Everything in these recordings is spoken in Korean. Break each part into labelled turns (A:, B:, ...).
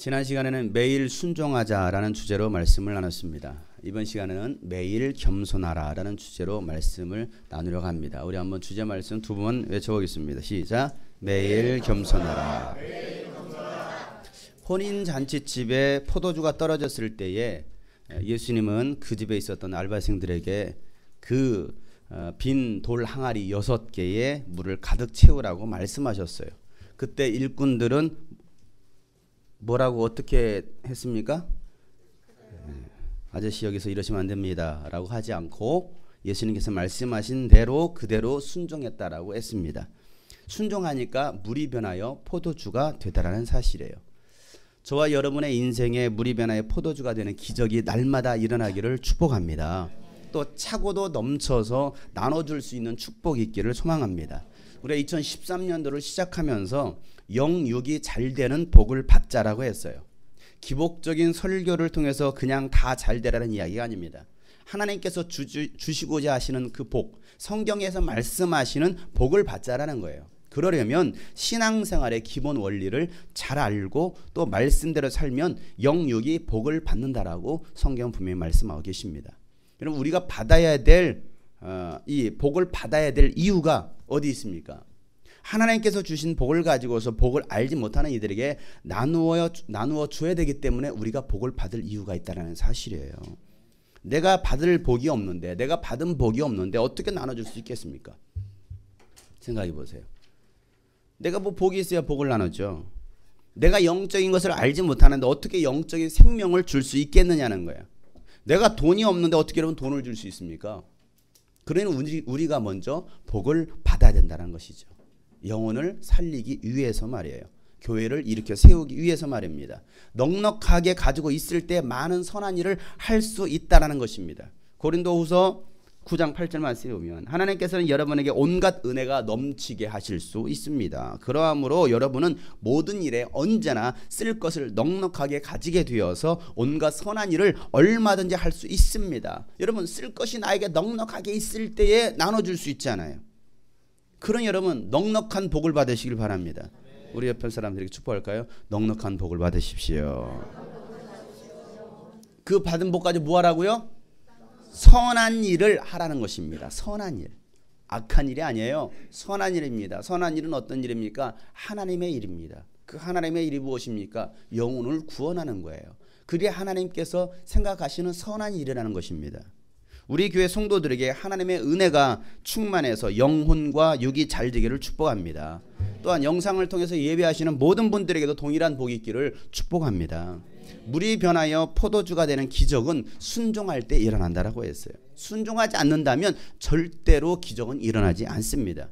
A: 지난 시간에는 매일 순종하자라는 주제로 말씀을 나눴습니다. 이번 시간에는 매일 겸손하라라는 주제로 말씀을 나누려고 합니다. 우리 한번 주제 말씀 두 번 외쳐보겠습니다. 시작. 매일 겸손하라. 혼인잔치집에 포도주가 떨어졌을 때에 예수님은 그 집에 있었던 알바생들에게 그 빈 돌 항아리 6개에 물을 가득 채우라고 말씀하셨어요. 그때 일꾼들은 뭐라고 어떻게 했습니까? 아저씨 여기서 이러시면 안 됩니다 라고 하지 않고 예수님께서 말씀하신 대로 그대로 순종했다라고 했습니다. 순종하니까 물이 변하여 포도주가 되다라는 사실이에요. 저와 여러분의 인생에 물이 변하여 포도주가 되는 기적이 날마다 일어나기를 축복합니다. 또 차고도 넘쳐서 나눠줄 수 있는 축복이 있기를 소망합니다. 우리가 2013년도를 시작하면서 영육이 잘 되는 복을 받자라고 했어요. 기복적인 설교를 통해서 그냥 다 잘 되라는 이야기가 아닙니다. 하나님께서 주시고자 하시는 그 복, 성경에서 말씀하시는 복을 받자라는 거예요. 그러려면 신앙생활의 기본 원리를 잘 알고 또 말씀대로 살면 영육이 복을 받는다라고 성경은 분명히 말씀하고 계십니다. 여러분 우리가 받아야 될 이 복을 받아야 될 이유가 어디 있습니까? 하나님께서 주신 복을 가지고서 복을 알지 못하는 이들에게 나누어 줘야 되기 때문에 우리가 복을 받을 이유가 있다는 사실이에요. 내가 받을 복이 없는데, 내가 받은 복이 없는데 어떻게 나눠줄 수 있겠습니까? 생각해 보세요. 내가 뭐 복이 있어야 복을 나누죠. 내가 영적인 것을 알지 못하는데 어떻게 영적인 생명을 줄 수 있겠느냐는 거예요. 내가 돈이 없는데 어떻게 여러분 돈을 줄 수 있습니까? 그러니 우리가 먼저 복을 받아야 된다는 것이죠. 영혼을 살리기 위해서 말이에요. 교회를 일으켜 세우기 위해서 말입니다. 넉넉하게 가지고 있을 때 많은 선한 일을 할 수 있다라는 것입니다. 고린도후서 9장 8절 말씀에 보면 하나님께서는 여러분에게 온갖 은혜가 넘치게 하실 수 있습니다. 그러므로 여러분은 모든 일에 언제나 쓸 것을 넉넉하게 가지게 되어서 온갖 선한 일을 얼마든지 할 수 있습니다. 여러분 쓸 것이 나에게 넉넉하게 있을 때에 나눠줄 수 있잖아요. 그런 여러분 넉넉한 복을 받으시길 바랍니다. 우리 옆에 사람들에게 축복할까요? 넉넉한 복을 받으십시오. 그 받은 복까지 뭐 하라고요? 선한 일을 하라는 것입니다. 선한 일. 악한 일이 아니에요. 선한 일입니다. 선한 일은 어떤 일입니까? 하나님의 일입니다. 그 하나님의 일이 무엇입니까? 영혼을 구원하는 거예요. 그게 하나님께서 생각하시는 선한 일이라는 것입니다. 우리 교회 성도들에게 하나님의 은혜가 충만해서 영혼과 육이 잘 되기를 축복합니다. 또한 영상을 통해서 예배하시는 모든 분들에게도 동일한 복이 있기를 축복합니다. 물이 변하여 포도주가 되는 기적은 순종할 때 일어난다라고 했어요. 순종하지 않는다면 절대로 기적은 일어나지 않습니다.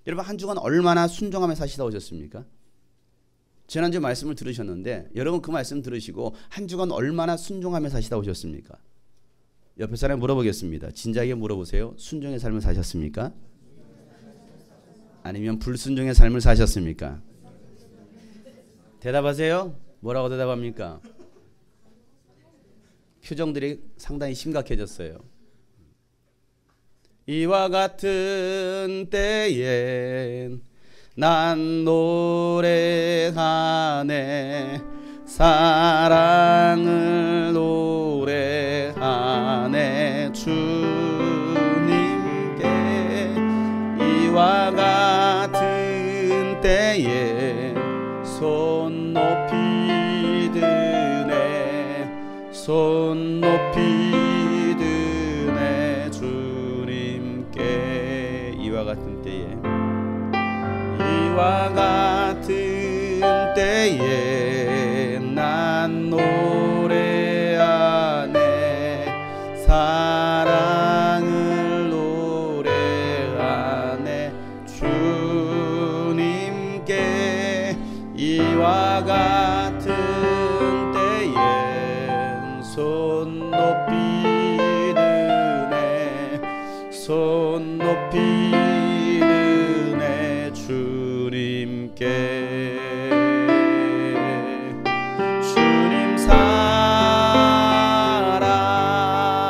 A: 여러분 한 주간 얼마나 순종하며 사시다 오셨습니까? 지난주 말씀을 들으셨는데 여러분 그 말씀 들으시고 한 주간 얼마나 순종하며 사시다 오셨습니까? 옆에 사람 물어보겠습니다. 진지하게 물어보세요. 순종의 삶을 사셨습니까? 아니면 불순종의 삶을 사셨습니까? 대답하세요. 뭐라고 대답합니까? 표정들이 상당히 심각해졌어요. 이와 같은 때엔 난 노래하네 사랑을 노래하네 주님께 이와 같은 때에 손 높이 드네 손 높이 드네 주님께 이와 같은 때에 이와 같은 때에 난 노래하네 사랑을 노래하네 주님께 이와 같은 때에 손 높이 드네 손 높이 드네 주님께 주님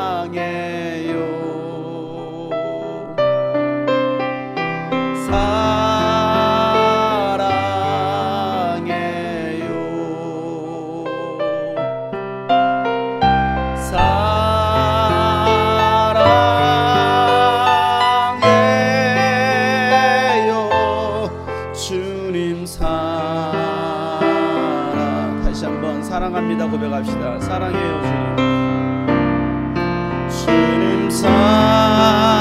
A: 사랑해요 사랑해요 주님 사랑. 다시 한번 사랑합니다 고백합시다. 사랑해요 주님. 주님 사랑해요.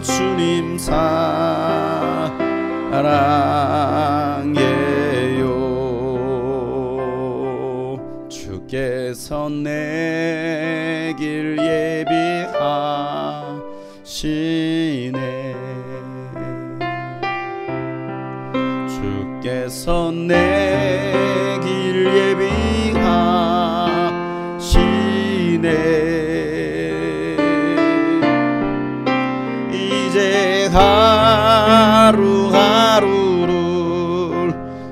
A: 주님 사랑해요. 주께서 내 길 예비하시네. 주께서 내 길 예비하시네. 이제 하루하루를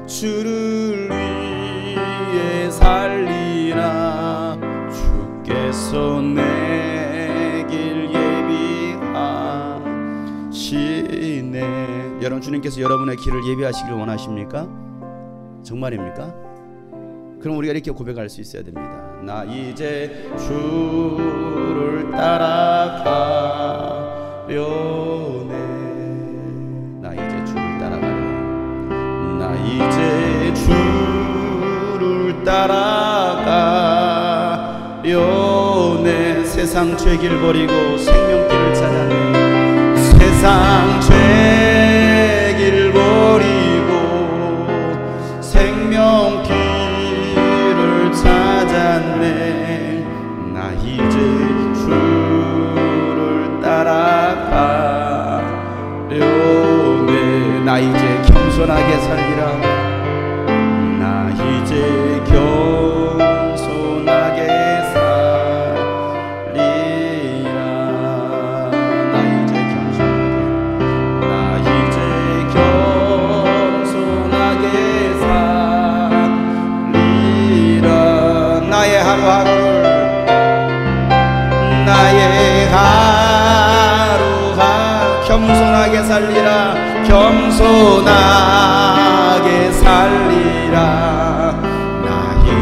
A: 주를 위해 살리라. 주께서 내 길 예비하시네. 여러분, 주님께서 여러분의 길을 예비하시기를 원하십니까? 정말입니까? 그럼 우리가 이렇게 고백할 수 있어야 됩니다. 나 이제 주를 따라가려네. 나 이제 주를 따라가려네. 나 이제 주를 따라가려네. 세상 죄길 버리고 생명길을 찾았네. 세상 죄길 버리고 생명길을 찾았네. 나 이제 주를 따라가려네. 나 이제 겸손하게 살리라. 나 이제 겸손하게 살리라. 나 이제 겸손하게, 나 이제 겸손하게 살리라. 나의 하루하루를, 나의 하루하루 겸손하게 살리라. 겸손하게 살리라. 나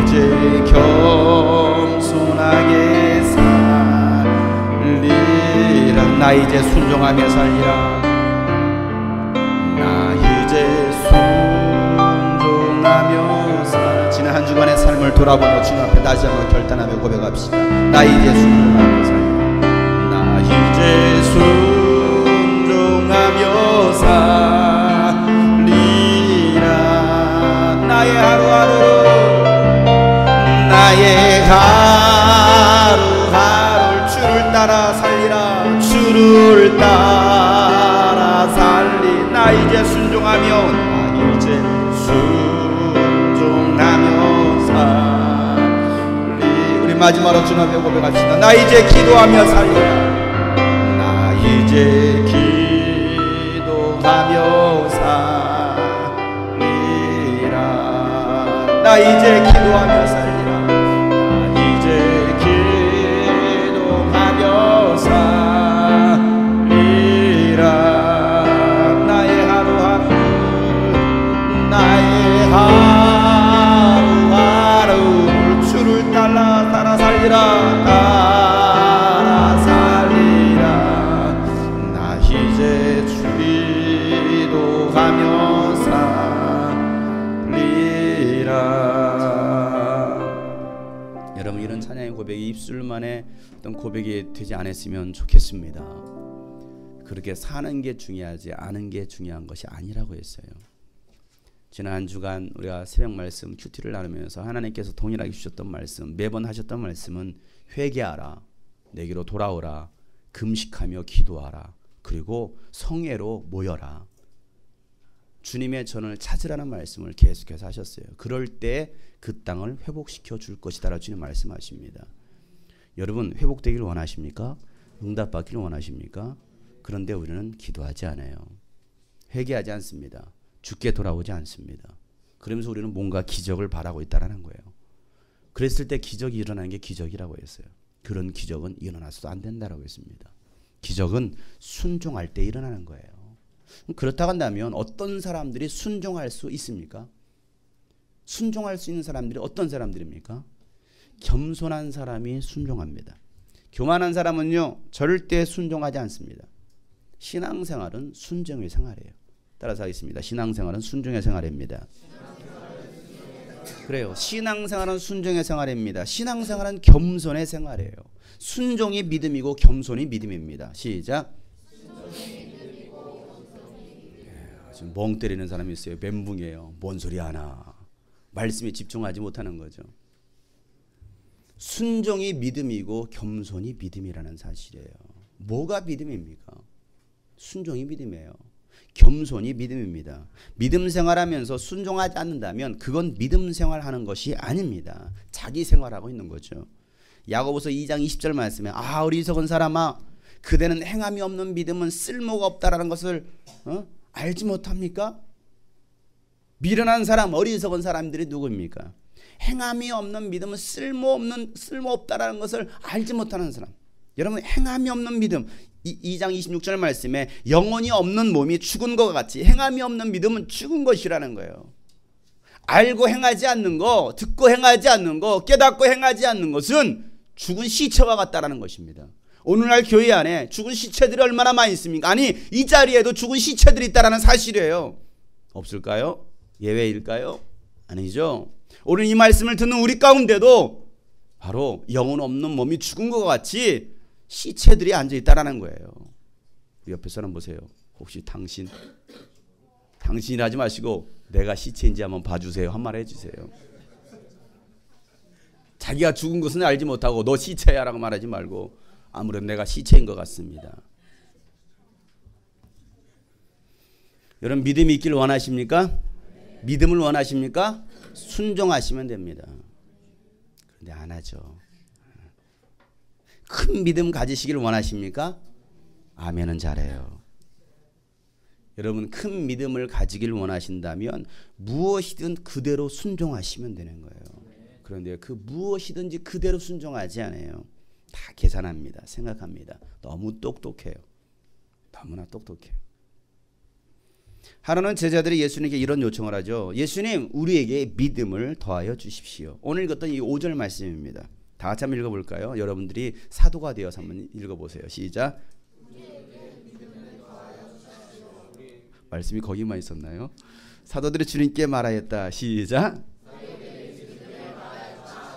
A: 이제 겸손하게 살리라. 나 이제 순종하며 살리라. 나 이제 순종하며 살리라. 지난 한 주간의 삶을 돌아보며 주님 앞에 다시 한번 결단하며 고백합시다. 나 이제 순종하며 살리라. 나 이제 순종하며 살리라. 나의 하루하루, 나의 하루하루 주를 따라 살리라. 주를 따라 살리. 나 이제 순종하며, 나 이제 순종하며 살리. 우리 마지막으로 주님 앞에 고백합시다. 나 이제 기도하며 살리라. 나 이제 기도하며 살리라. 나 이제 기도하며 살리라. 나 이제 기도하며 살리라. 나의 하루하루, 나의 하루하루 주를 따라 살리라. 따라 살리라. 나 이제 기도하며 살리라. 여러분, 이런 찬양의 고백이 입술만의 어떤 고백이 되지 않았으면 좋겠습니다. 그렇게 사는 게 중요하지 않은 게 중요한 것이 아니라고 했어요. 지난 한 주간 우리가 새벽 말씀 큐티를 나누면서 하나님께서 동일하게 주셨던 말씀, 매번 하셨던 말씀은 회개하라, 내게로 돌아오라, 금식하며 기도하라, 그리고 성회로 모여라. 주님의 전을 찾으라는 말씀을 계속해서 하셨어요. 그럴 때 그 땅을 회복시켜 줄 것이다 라고 주님 말씀하십니다. 여러분, 회복되기를 원하십니까? 응답받기를 원하십니까? 그런데 우리는 기도하지 않아요. 회개하지 않습니다. 죽게 돌아오지 않습니다. 그러면서 우리는 뭔가 기적을 바라고 있다는 거예요. 그랬을 때 기적이 일어나는 게 기적이라고 했어요. 그런 기적은 일어나서도 안 된다라고 했습니다. 기적은 순종할 때 일어나는 거예요. 그렇다고 한다면 어떤 사람들이 순종할 수 있습니까? 순종할 수 있는 사람들이 어떤 사람들입니까? 겸손한 사람이 순종합니다. 교만한 사람은요 절대 순종하지 않습니다. 신앙생활은 순종의 생활이에요. 따라서 하겠습니다. 신앙생활은 순종의 생활입니다. 그래요. 신앙생활은 순종의 생활입니다. 신앙생활은 겸손의 생활이에요. 순종이 믿음이고 겸손이 믿음입니다. 시작. 지금 멍 때리는 사람이 있어요. 멘붕이에요. 뭔 소리 하나. 말씀에 집중하지 못하는 거죠. 순종이 믿음이고 겸손이 믿음이라는 사실이에요. 뭐가 믿음입니까? 순종이 믿음이에요. 겸손이 믿음입니다. 믿음 생활하면서 순종하지 않는다면 그건 믿음 생활하는 것이 아닙니다. 자기 생활하고 있는 거죠. 야고보서 2장 20절 말씀에 어리석은 사람아 그대는 행함이 없는 믿음은 쓸모가 없다라는 것을 알지 못합니까? 미련한 사람, 어리석은 사람들이 누구입니까? 행함이 없는 믿음은 쓸모없다라는 것을 알지 못하는 사람. 여러분 행함이 없는 믿음 2장 26절 말씀에 영혼이 없는 몸이 죽은 것과 같이 행함이 없는 믿음은 죽은 것이라는 거예요. 알고 행하지 않는 거, 듣고 행하지 않는 거, 깨닫고 행하지 않는 것은 죽은 시체와 같다라는 것입니다. 오늘날 교회 안에 죽은 시체들이 얼마나 많이 있습니까? 아니 이 자리에도 죽은 시체들이 있다라는 사실이에요. 없을까요? 예외일까요? 아니죠. 오늘 이 말씀을 듣는 우리 가운데도 바로 영혼 없는 몸이 죽은 것 같이 시체들이 앉아있다라는 거예요. 우리 옆에 사람 보세요. 혹시 당신이라 하지 마시고 내가 시체인지 한번 봐주세요. 한 말 해주세요. 자기가 죽은 것은 알지 못하고 너 시체야 라고 말하지 말고 아무래도 내가 시체인 것 같습니다. 여러분 믿음이 있길 원하십니까? 믿음을 원하십니까? 순종하시면 됩니다. 그런데 안 하죠. 큰 믿음 가지시길 원하십니까? 아멘은 잘해요. 여러분 큰 믿음을 가지길 원하신다면 무엇이든 그대로 순종하시면 되는 거예요. 그런데 그 무엇이든지 그대로 순종하지 않아요. 다 계산합니다. 생각합니다. 너무 똑똑해요. 너무나 똑똑해요. 하나는 제자들이 예수님께 이런 요청을 하죠. 예수님 우리에게 믿음을 더하여 주십시오. 오늘 읽었던 이 5절 말씀입니다. 다 같이 한번 읽어볼까요? 여러분들이 사도가 되어서 한번 읽어보세요. 시작. 말씀이 거기만 있었나요? 사도들이 주님께 말하였다. 시작.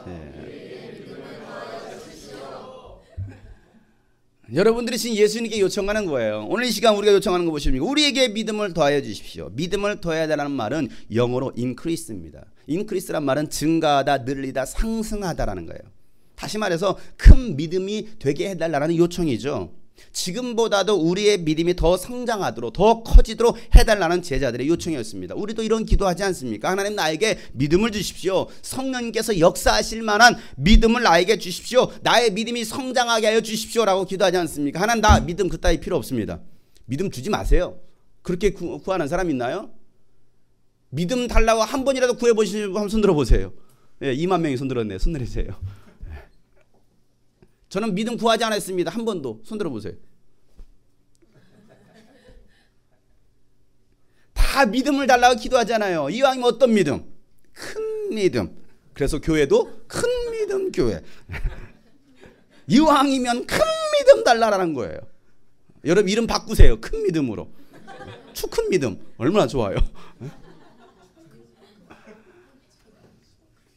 A: 네. 여러분들이 지금 예수님께 요청하는 거예요. 오늘 이 시간 우리가 요청하는 거 보십니까? 우리에게 믿음을 더하여 주십시오. 믿음을 더해야 되는 말은 영어로 increase입니다. increase란 말은 증가하다, 늘리다, 상승하다라는 거예요. 다시 말해서 큰 믿음이 되게 해달라는 요청이죠. 지금보다도 우리의 믿음이 더 성장하도록 더 커지도록 해달라는 제자들의 요청이었습니다. 우리도 이런 기도하지 않습니까? 하나님 나에게 믿음을 주십시오. 성령님께서 역사하실 만한 믿음을 나에게 주십시오. 나의 믿음이 성장하게 하여 주십시오라고 기도하지 않습니까? 하나님 나 믿음 그따위 필요 없습니다. 믿음 주지 마세요. 그렇게 구하는 사람 있나요? 믿음 달라고 한 번이라도 구해보시는 분 한번 손 들어보세요. 예, 2만 명이 손 들었네요. 손 내리세요. 저는 믿음 구하지 않았습니다. 한 번도. 손 들어보세요. 다 믿음을 달라고 기도하잖아요. 이왕이면 어떤 믿음? 큰 믿음. 그래서 교회도 큰 믿음 교회. 이왕이면 큰 믿음 달라라는 거예요. 여러분 이름 바꾸세요. 큰 믿음으로. 큰 믿음. 얼마나 좋아요.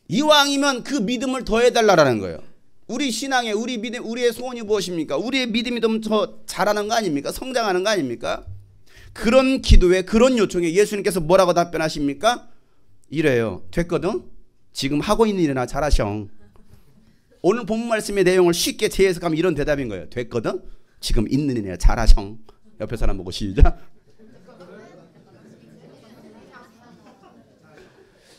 A: 이왕이면 그 믿음을 더해달라라는 거예요. 우리 신앙에 우리 믿음, 우리의 소원이 무엇입니까? 우리의 믿음이 좀 더 자라는 거 아닙니까? 성장하는 거 아닙니까? 그런 기도에 그런 요청에 예수님께서 뭐라고 답변하십니까? 이래요. 됐거든? 지금 하고 있는 일이나 잘하셔. 오늘 본문 말씀의 내용을 쉽게 재해석하면 이런 대답인 거예요. 됐거든? 지금 있는 일이나 잘하셔. 옆에 사람 보고 시작.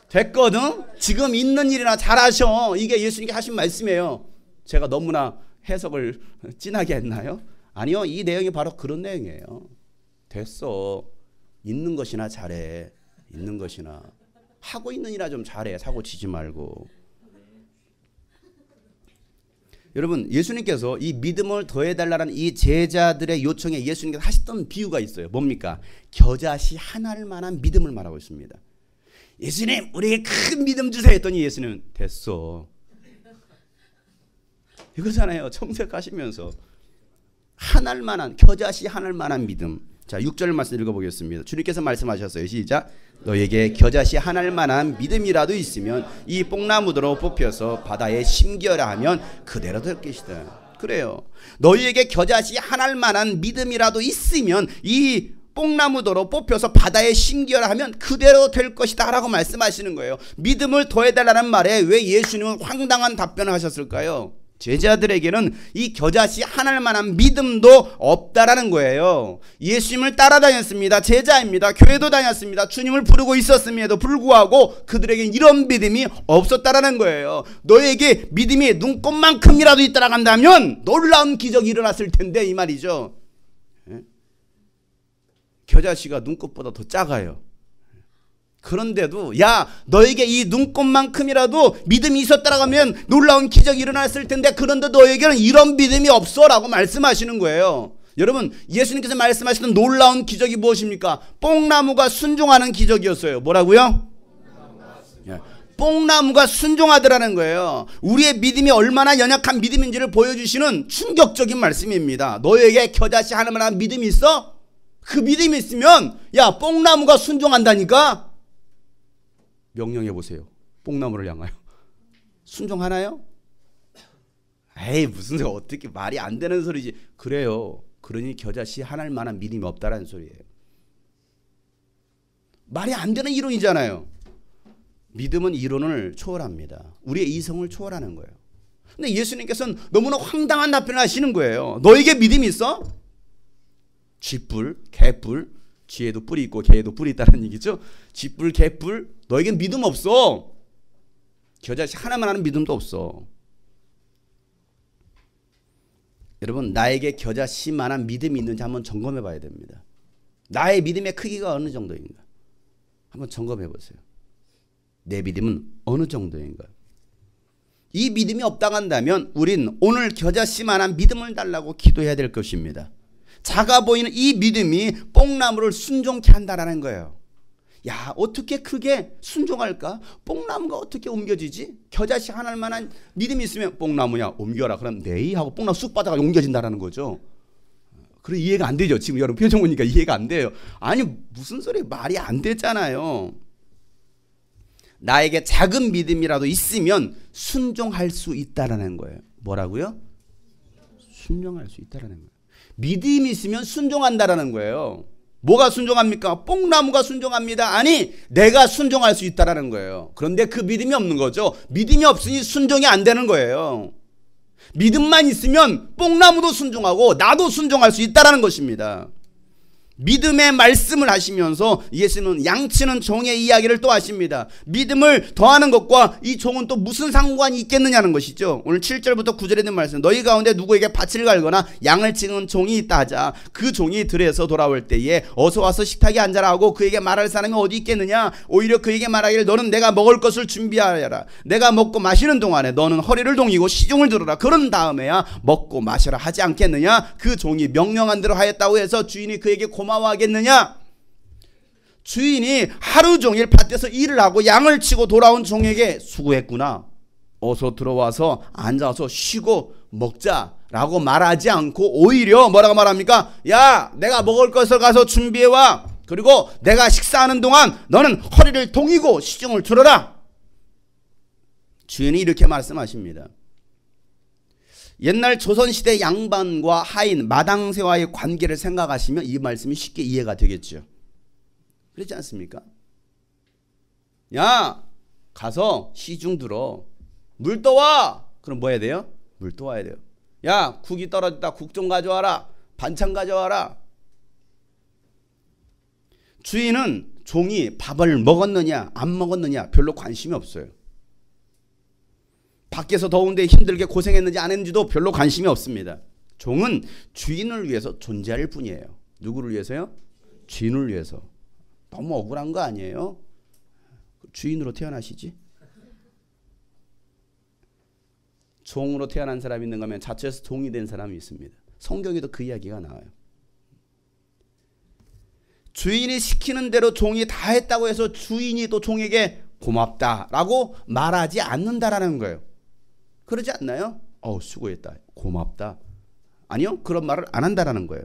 A: 됐거든? 지금 있는 일이나 잘하셔. 이게 예수님께 하신 말씀이에요. 제가 너무나 해석을 진하게 했나요? 아니요. 이 내용이 바로 그런 내용이에요. 됐어. 있는 것이나 잘해. 있는 것이나. 하고 있는 일이나 좀 잘해. 사고 치지 말고. 여러분 예수님께서 이 믿음을 더해달라는 이 제자들의 요청에 예수님께서 하셨던 비유가 있어요. 뭡니까? 겨자씨 하나를 만한 믿음을 말하고 있습니다. 예수님 우리에게 큰 믿음 주세요 했더니 예수님은 됐어. 이거잖아요. 청색하시면서 하나를 만한 겨자씨 하나를 만한 믿음. 자 6절 말씀 읽어보겠습니다. 주님께서 말씀하셨어요. 시작. 너에게 겨자씨 하나를 만한 믿음이라도 있으면 이 뽕나무더러 뽑혀서 바다에 심겨라 하면 그대로 될 것이다. 그래요. 너희에게 겨자씨 하나를 만한 믿음이라도 있으면 이 뽕나무더러 뽑혀서 바다에 심겨라 하면 그대로 될 것이다 라고 말씀하시는 거예요. 믿음을 더해달라는 말에 왜 예수님은 황당한 답변을 하셨을까요? 제자들에게는 이 겨자씨 하나를 만한 믿음도 없다라는 거예요. 예수님을 따라다녔습니다. 제자입니다. 교회도 다녔습니다. 주님을 부르고 있었음에도 불구하고 그들에게는 이런 믿음이 없었다라는 거예요. 너에게 믿음이 눈꽃만큼이라도 있다라 한다면 놀라운 기적이 일어났을 텐데 이 말이죠. 겨자씨가 눈꽃보다 더 작아요. 그런데도 야 너에게 이 눈꽃만큼이라도 믿음이 있었다라고 하면 놀라운 기적이 일어났을 텐데 그런데 너에게는 이런 믿음이 없어 라고 말씀하시는 거예요. 여러분 예수님께서 말씀하시던 놀라운 기적이 무엇입니까? 뽕나무가 순종하는 기적이었어요. 뭐라고요? 뽕나무가 순종하더라는 거예요. 우리의 믿음이 얼마나 연약한 믿음인지를 보여주시는 충격적인 말씀입니다. 너에게 겨자씨 하나만한 믿음이 있어? 그 믿음이 있으면 야 뽕나무가 순종한다니까. 명령해 보세요. 뽕나무를 향하여 순종하나요? 에이 무슨 소리 어떻게 말이 안 되는 소리지. 그래요. 그러니 겨자씨 하나를 만한 믿음이 없다라는 소리예요. 말이 안 되는 이론이잖아요. 믿음은 이론을 초월합니다. 우리의 이성을 초월하는 거예요. 근데 예수님께서는 너무나 황당한 답변을 하시는 거예요. 너에게 믿음이 있어? 쥐뿔, 개뿔, 쥐에도 뿔이 있고 개에도 뿔이 있다는 얘기죠. 쥐뿔, 개뿔, 너에겐 믿음 없어. 겨자씨 하나만 하는 믿음도 없어. 여러분 나에게 겨자씨만한 믿음이 있는지 한번 점검해 봐야 됩니다. 나의 믿음의 크기가 어느 정도인가 한번 점검해 보세요. 내 믿음은 어느 정도인가. 이 믿음이 없다고 한다면 우린 오늘 겨자씨만한 믿음을 달라고 기도해야 될 것입니다. 작아 보이는 이 믿음이 뽕나무를 순종케 한다라는 거예요. 야 어떻게 크게 순종할까? 뽕나무가 어떻게 옮겨지지? 겨자씨 하나만한 믿음이 있으면 뽕나무야 옮겨라. 그럼 네이 하고 뽕나무 쑥 빠져가 옮겨진다라는 거죠. 그래 이해가 안 되죠. 지금 여러분 표정 보니까 이해가 안 돼요. 아니 무슨 소리 말이 안 되잖아요. 나에게 작은 믿음이라도 있으면 순종할 수 있다라는 거예요. 뭐라고요? 순종할 수 있다라는 거예요. 믿음이 있으면 순종한다라는 거예요. 뭐가 순종합니까? 뽕나무가 순종합니다. 아니 내가 순종할 수 있다라는 거예요. 그런데 그 믿음이 없는 거죠. 믿음이 없으니 순종이 안 되는 거예요. 믿음만 있으면 뽕나무도 순종하고 나도 순종할 수 있다라는 것입니다. 믿음의 말씀을 하시면서 예수님은 양치는 종의 이야기를 또 하십니다. 믿음을 더하는 것과 이 종은 또 무슨 상관이 있겠느냐는 것이죠. 오늘 7절부터 9절에 있는 말씀. 너희 가운데 누구에게 밭을 갈거나 양을 치는 종이 있다 하자. 그 종이 들에서 돌아올 때에 어서 와서 식탁에 앉아라 하고 그에게 말할 사람이 어디 있겠느냐. 오히려 그에게 말하기를 너는 내가 먹을 것을 준비하여라. 내가 먹고 마시는 동안에 너는 허리를 동이고 시중을 들어라. 그런 다음에야 먹고 마셔라 하지 않겠느냐. 그 종이 명령한 대로 하였다고 해서 주인이 그에게 고마워하겠느냐? 주인이 하루 종일 밭에서 일을 하고 양을 치고 돌아온 종에게 수고했구나. 어서 들어와서 앉아서 쉬고 먹자라고 말하지 않고 오히려 뭐라고 말합니까? 야, 내가 먹을 것을 가서 준비해와. 그리고 내가 식사하는 동안 너는 허리를 동이고 시중을 들어라. 주인이 이렇게 말씀하십니다. 옛날 조선시대 양반과 하인, 마당새와의 관계를 생각하시면 이 말씀이 쉽게 이해가 되겠죠. 그렇지 않습니까? 야, 가서 시중 들어. 물 떠와. 그럼 뭐 해야 돼요? 물 떠와야 돼요. 야, 국이 떨어졌다. 국 좀 가져와라. 반찬 가져와라. 주인은 종이 밥을 먹었느냐 안 먹었느냐 별로 관심이 없어요. 밖에서 더운데 힘들게 고생했는지 안 했는지도 별로 관심이 없습니다. 종은 주인을 위해서 존재할 뿐이에요. 누구를 위해서요? 주인을 위해서. 너무 억울한 거 아니에요? 주인으로 태어나시지? 종으로 태어난 사람이 있는가 하면 자처해서 종이 된 사람이 있습니다. 성경에도 그 이야기가 나와요. 주인이 시키는 대로 종이 다 했다고 해서 주인이 또 종에게 고맙다라고 말하지 않는다라는 거예요. 그러지 않나요? 수고했다. 고맙다. 아니요. 그런 말을 안 한다라는 거예요.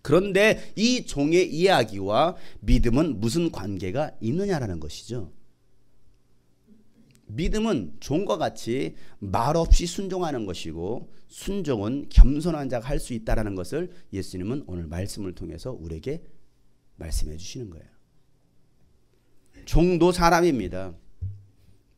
A: 그런데 이 종의 이야기와 믿음은 무슨 관계가 있느냐라는 것이죠. 믿음은 종과 같이 말없이 순종하는 것이고 순종은 겸손한 자가 할 수 있다는 것을 예수님은 오늘 말씀을 통해서 우리에게 말씀해 주시는 거예요. 종도 사람입니다.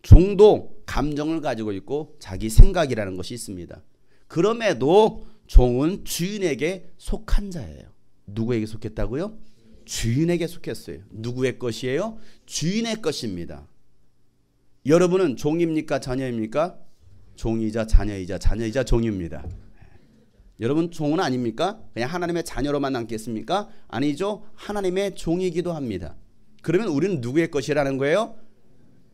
A: 종도 감정을 가지고 있고 자기 생각이라는 것이 있습니다. 그럼에도 종은 주인에게 속한 자예요. 누구에게 속했다고요? 주인에게 속했어요. 누구의 것이에요? 주인의 것입니다. 여러분은 종입니까? 자녀입니까? 종이자 자녀이자 자녀이자 종입니다. 여러분 종은 아닙니까? 그냥 하나님의 자녀로만 남겠습니까? 아니죠. 하나님의 종이기도 합니다. 그러면 우리는 누구의 것이라는 거예요?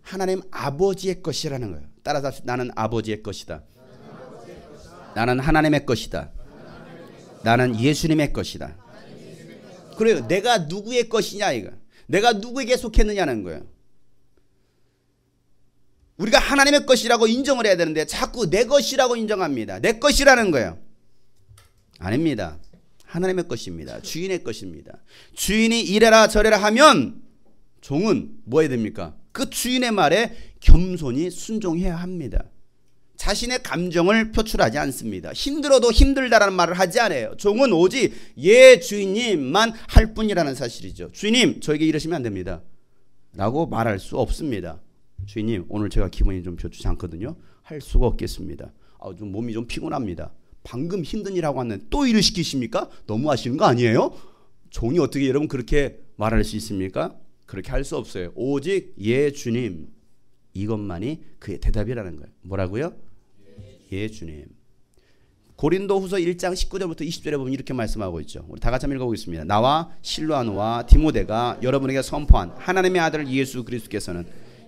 A: 하나님 아버지의 것이라는 거예요. 따라서 나는 아버지의 것이다. 나는 하나님의 것이다. 나는 예수님의 것이다. 그래요. 내가 누구의 것이냐 이거. 내가 누구에게 속했느냐는 거예요. 우리가 하나님의 것이라고 인정을 해야 되는데 자꾸 내 것이라고 인정합니다. 내 것이라는 거예요. 아닙니다. 하나님의 것입니다. 주인의 것입니다. 주인이 이래라 저래라 하면 종은 뭐 해야 됩니까? 그 주인의 말에 겸손히 순종해야 합니다. 자신의 감정을 표출하지 않습니다. 힘들어도 힘들다라는 말을 하지 않아요. 종은 오직 예 주인님만 할 뿐이라는 사실이죠. 주인님 저에게 이러시면 안 됩니다 라고 말할 수 없습니다. 주인님 오늘 제가 기분이 좀 좋지 않거든요. 할 수가 없겠습니다. 좀 몸이 좀 피곤합니다. 방금 힘든 일하고 왔는데 또 일을 시키십니까? 너무 하시는 거 아니에요? 종이 어떻게 여러분 그렇게 말할 수 있습니까? 그렇게 할 수 없어요. 오직 예 주님 이것만이 그의 대답이라는 거예요. 뭐라고요? 예 주님. 고린도후서 1장 19절부터 20절에 보면 이렇게 말씀하고 있죠. 우리 다 같이 한번 읽어보겠습니다. 나와 실로아노와 디모데가 여러분에게 선포한 하나님의 아들 예수 그리스도께서는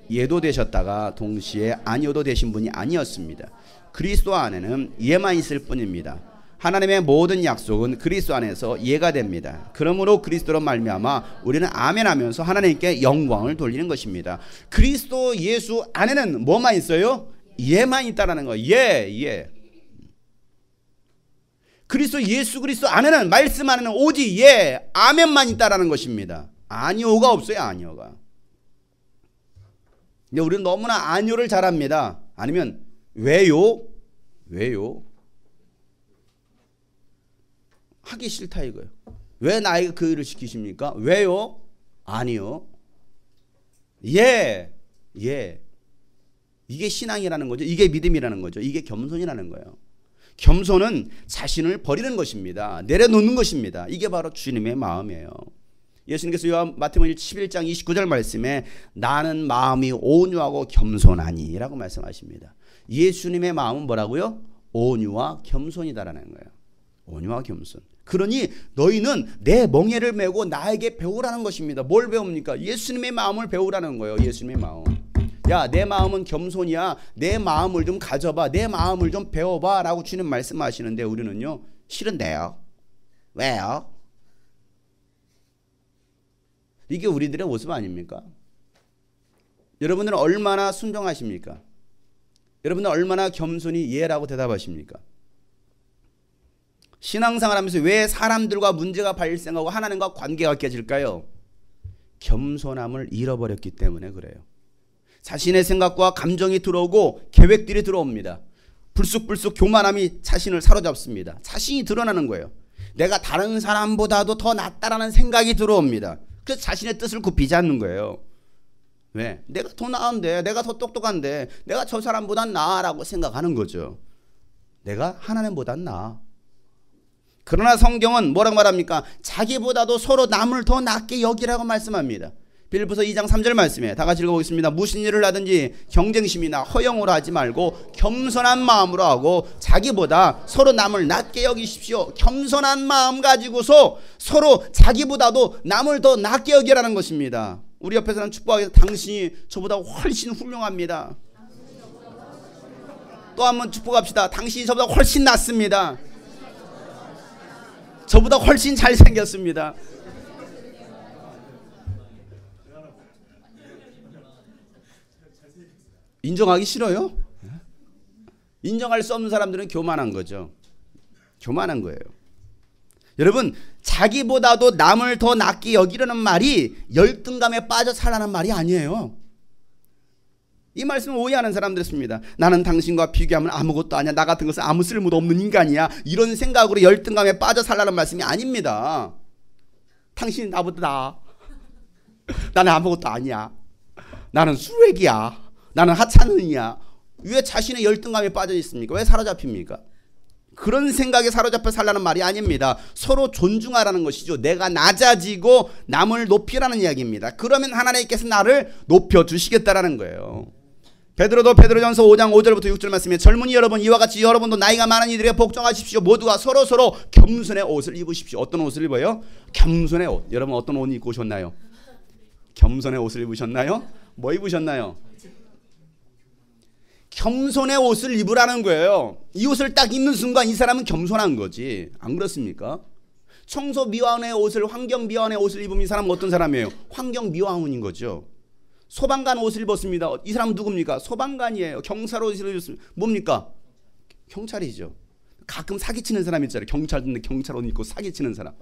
A: 예도 되셨다가 동시에 아니오도 되신 분이 아니었습니다. 그리스도 안에는 예만 있을 뿐입니다. 하나님의 모든 약속은 그리스도 안에서 예가 됩니다. 그러므로 그리스도로 말미암아 우리는 아멘하면서 하나님께 영광을 돌리는 것입니다. 그리스도 예수 안에는 뭐만 있어요? 예만 있다라는 거예요. 예. 그리스도 예수 그리스도 안에는 말씀 안에는 오직 예 아멘만 있다라는 것입니다. 아니오가 없어요. 아니오가. 근데 우리는 너무나 아니오를 잘합니다. 아니면 왜요? 하기 싫다 이거예요. 왜 나에게 그 일을 시키십니까? 왜요? 아니요. 예. 이게 신앙이라는 거죠. 이게 믿음이라는 거죠. 이게 겸손이라는 거예요. 겸손은 자신을 버리는 것입니다. 내려놓는 것입니다. 이게 바로 주님의 마음이에요. 예수님께서 마태복음 11장 29절 말씀에 나는 마음이 온유하고 겸손하니 라고 말씀하십니다. 예수님의 마음은 뭐라고요? 온유와 겸손이다라는 거예요. 온유와 겸손. 그러니 너희는 내 멍에를 메고 나에게 배우라는 것입니다. 뭘 배웁니까? 예수님의 마음을 배우라는 거예요. 예수님의 마음. 야, 내 마음은 겸손이야. 내 마음을 좀 가져봐. 내 마음을 좀 배워봐 라고 주님 말씀하시는데 우리는요 싫은데요. 왜요? 이게 우리들의 모습 아닙니까? 여러분들은 얼마나 순종하십니까? 여러분들은 얼마나 겸손히 예라고 대답하십니까? 신앙생활 하면서 왜 사람들과 문제가 발생하고 하나님과 관계가 깨질까요? 겸손함을 잃어버렸기 때문에 그래요. 자신의 생각과 감정이 들어오고 계획들이 들어옵니다. 불쑥불쑥 교만함이 자신을 사로잡습니다. 자신이 드러나는 거예요. 내가 다른 사람보다도 더 낫다라는 생각이 들어옵니다. 그래서 자신의 뜻을 굽히지 않는 거예요. 왜? 내가 더 나은데, 내가 더 똑똑한데, 내가 저 사람보단 나아라고 생각하는 거죠. 내가 하나님보단 나아. 그러나 성경은 뭐라고 말합니까? 자기보다도 서로 남을 더 낫게 여기라고 말씀합니다. 빌립보서 2장 3절 말씀에 다 같이 읽어보겠습니다. 무슨 일을 하든지 경쟁심이나 허영으로 하지 말고 겸손한 마음으로 하고 자기보다 서로 남을 낮게 여기십시오. 겸손한 마음 가지고서 서로 자기보다도 남을 더 낮게 여기라는 것입니다. 우리 옆에서는 축복하겠습니다. 당신이 저보다 훨씬 훌륭합니다. 또 한번 축복합시다. 당신이 저보다 훨씬 낫습니다. 저보다 훨씬 잘생겼습니다. 인정하기 싫어요? 인정할 수 없는 사람들은 교만한 거죠. 교만한 거예요. 여러분, 자기보다도 남을 더 낫게 여기려는 말이 열등감에 빠져 살라는 말이 아니에요. 이 말씀을 오해하는 사람들 있습니다. 나는 당신과 비교하면 아무것도 아니야. 나 같은 것은 아무 쓸모도 없는 인간이야. 이런 생각으로 열등감에 빠져 살라는 말씀이 아닙니다. 당신이 나보다 나아. 나는 아무것도 아니야. 나는 수액이야. 나는 하찮은이야. 왜 자신의 열등감에 빠져 있습니까? 왜 사로잡힙니까? 그런 생각에 사로잡혀 살라는 말이 아닙니다. 서로 존중하라는 것이죠. 내가 낮아지고 남을 높이라는 이야기입니다. 그러면 하나님께서 나를 높여주시겠다라는 거예요. 베드로전서 5장 5절부터 6절 말씀에 젊은이 여러분, 이와 같이 여러분도 나이가 많은 이들에게 복종하십시오. 모두가 서로서로 겸손의 옷을 입으십시오. 어떤 옷을 입어요? 겸손의 옷. 여러분 어떤 옷 입고 오셨나요? 겸손의 옷을 입으셨나요? 뭐 입으셨나요? 겸손의 옷을 입으라는 거예요. 이 옷을 딱 입는 순간 이 사람은 겸손한 거지. 안 그렇습니까? 청소미화원의 옷을, 환경미화원의 옷을 입으면 이 사람은 어떤 사람이에요? 환경미화원인 거죠. 소방관 옷을 입었습니다. 이 사람은 누굽니까? 소방관이에요. 경찰 옷을 입었습니다. 뭡니까? 경찰이죠. 가끔 사기치는 사람 있잖아요. 경찰인데 경찰 옷 입고 사기치는 사람.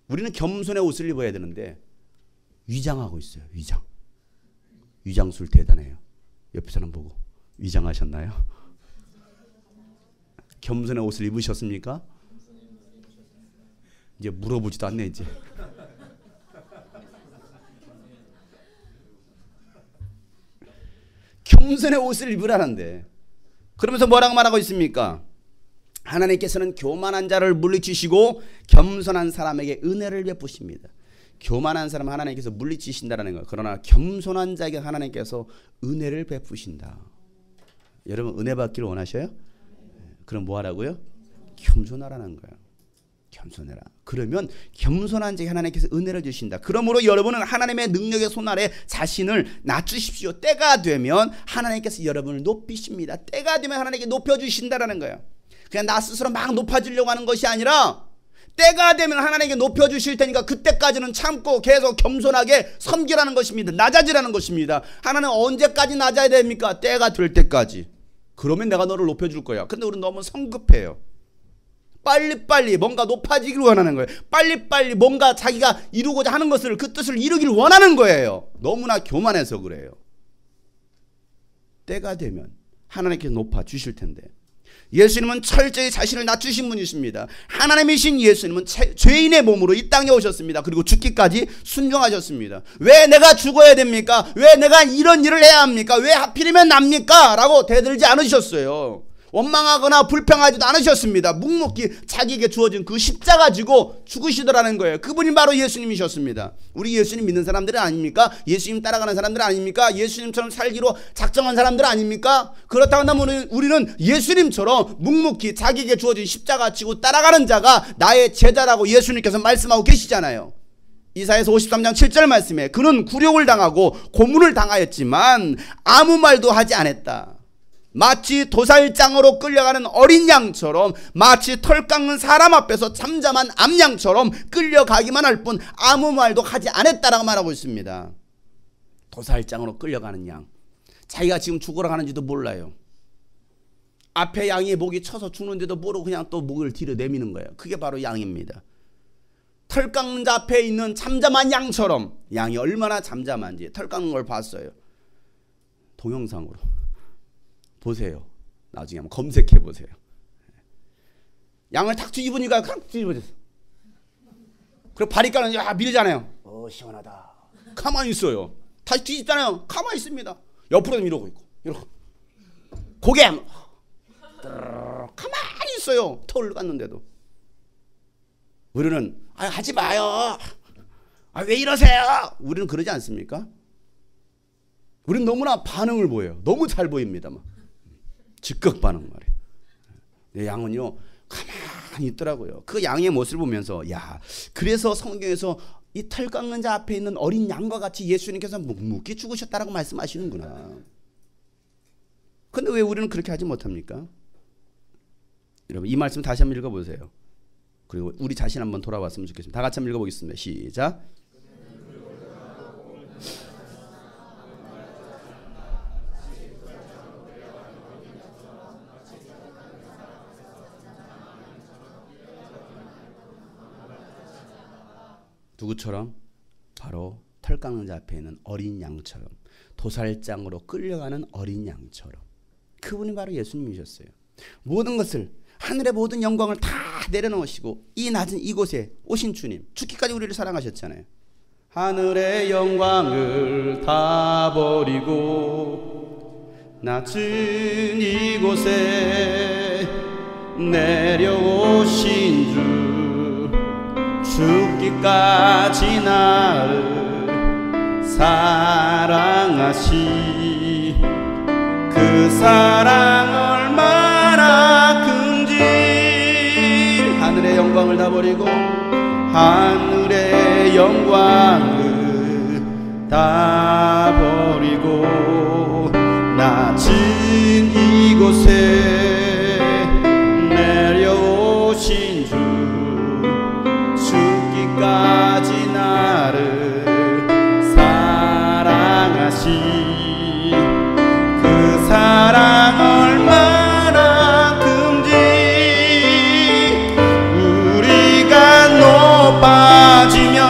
A: 우리는 겸손의 옷을 입어야 되는데 위장하고 있어요. 위장술 대단해요. 옆에 사람 보고 위장하셨나요? 겸손의 옷을 입으셨습니까? 이제 물어보지도 않네 이제. 겸손의 옷을 입으라는데 그러면서 뭐라고 말하고 있습니까? 하나님께서는 교만한 자를 물리치시고 겸손한 사람에게 은혜를 베푸십니다. 교만한 사람 하나님께서 물리치신다라는 거예요. 그러나 겸손한 자에게 하나님께서 은혜를 베푸신다. 여러분 은혜 받기를 원하셔요? 그럼 뭐 하라고요? 겸손하라는 거예요. 겸손해라. 그러면 겸손한 자에게 하나님께서 은혜를 주신다. 그러므로 여러분은 하나님의 능력의 손 아래 자신을 낮추십시오. 때가 되면 하나님께서 여러분을 높이십니다. 때가 되면 하나님께 높여주신다라는 거예요. 그냥 나 스스로 막 높아지려고 하는 것이 아니라 때가 되면 하나님께 높여주실 테니까 그때까지는 참고 계속 겸손하게 섬기라는 것입니다. 낮아지라는 것입니다. 하나님 언제까지 낮아야 됩니까? 때가 될 때까지. 그러면 내가 너를 높여줄 거야. 근데 우리는 너무 성급해요. 빨리빨리 뭔가 높아지기를 원하는 거예요. 빨리빨리 뭔가 자기가 이루고자 하는 것을 그 뜻을 이루기를 원하는 거예요. 너무나 교만해서 그래요. 때가 되면 하나님께서 높아주실 텐데 예수님은 철저히 자신을 낮추신 분이십니다. 하나님이신 예수님은 죄인의 몸으로 이 땅에 오셨습니다. 그리고 죽기까지 순종하셨습니다. 왜 내가 죽어야 됩니까? 왜 내가 이런 일을 해야 합니까? 왜 하필이면 납니까? 라고 대들지 않으셨어요. 원망하거나 불평하지도 않으셨습니다. 묵묵히 자기에게 주어진 그 십자가 가지고 죽으시더라는 거예요. 그분이 바로 예수님이셨습니다. 우리 예수님 믿는 사람들은 아닙니까? 예수님 따라가는 사람들 아닙니까? 예수님처럼 살기로 작정한 사람들 아닙니까? 그렇다고 한다면 우리는 예수님처럼 묵묵히 자기에게 주어진 십자가 지고 따라가는 자가 나의 제자라고 예수님께서 말씀하고 계시잖아요. 이사야서 53장 7절 말씀에 그는 굴욕을 당하고 고문을 당하였지만 아무 말도 하지 않았다. 마치 도살장으로 끌려가는 어린 양처럼, 마치 털 깎는 사람 앞에서 잠잠한 암양처럼 끌려가기만 할 뿐 아무 말도 하지 않았다라고 말하고 있습니다. 도살장으로 끌려가는 양, 자기가 지금 죽으러 가는지도 몰라요. 앞에 양이 목이 쳐서 죽는데도 모르고 그냥 또 목을 뒤로 내미는 거예요. 그게 바로 양입니다. 털 깎는 자 앞에 있는 잠잠한 양처럼, 양이 얼마나 잠잠한지 털 깎는 걸 봤어요. 동영상으로 보세요. 나중에 한번 검색해 보세요. 양을 탁 뒤집으니까 탁 뒤집어졌어. 그리고 바리가는 밀잖아요. 시원하다. 가만히 있어요. 다시 뒤집잖아요. 가만히 있습니다. 옆으로는 이러고 있고, 이러고. 고개 가만히 있어요. 털을 깠는데도. 우리는 하지 마요. 왜 이러세요? 우리는 그러지 않습니까? 우리는 너무나 반응을 보여요. 너무 잘 보입니다. 막. 즉각 반응 말이에요. 양은요 가만히 있더라고요. 그 양의 모습을 보면서 그래서 성경에서 이 털 깎는 자 앞에 있는 어린 양과 같이 예수님께서 묵묵히 죽으셨다라고 말씀하시는구나. 근데 왜 우리는 그렇게 하지 못합니까? 여러분 이 말씀 다시 한번 읽어보세요. 그리고 우리 자신 한번 돌아봤으면 좋겠습니다. 다 같이 한번 읽어보겠습니다. 시작. 누구처럼? 바로 털 깎는 자 앞에 있는 어린 양처럼, 도살장으로 끌려가는 어린 양처럼. 그분이 바로 예수님이셨어요. 모든 것을, 하늘의 모든 영광을 다 내려놓으시고 이 낮은 이곳에 오신 주님, 죽기까지 우리를 사랑하셨잖아요. 하늘의 영광을 다 버리고 낮은 이곳에 내려오신 주, 죽기까지 나를 사랑하시, 그 사랑 얼마나 큰지. 하늘의 영광을 다 버리고, 하늘의 영광을 다 버리고 낮은 이곳에 내려오신 주, 죽기까지 나를 사랑하시, 그 사랑 얼마나 큰지. 우리가 높아지면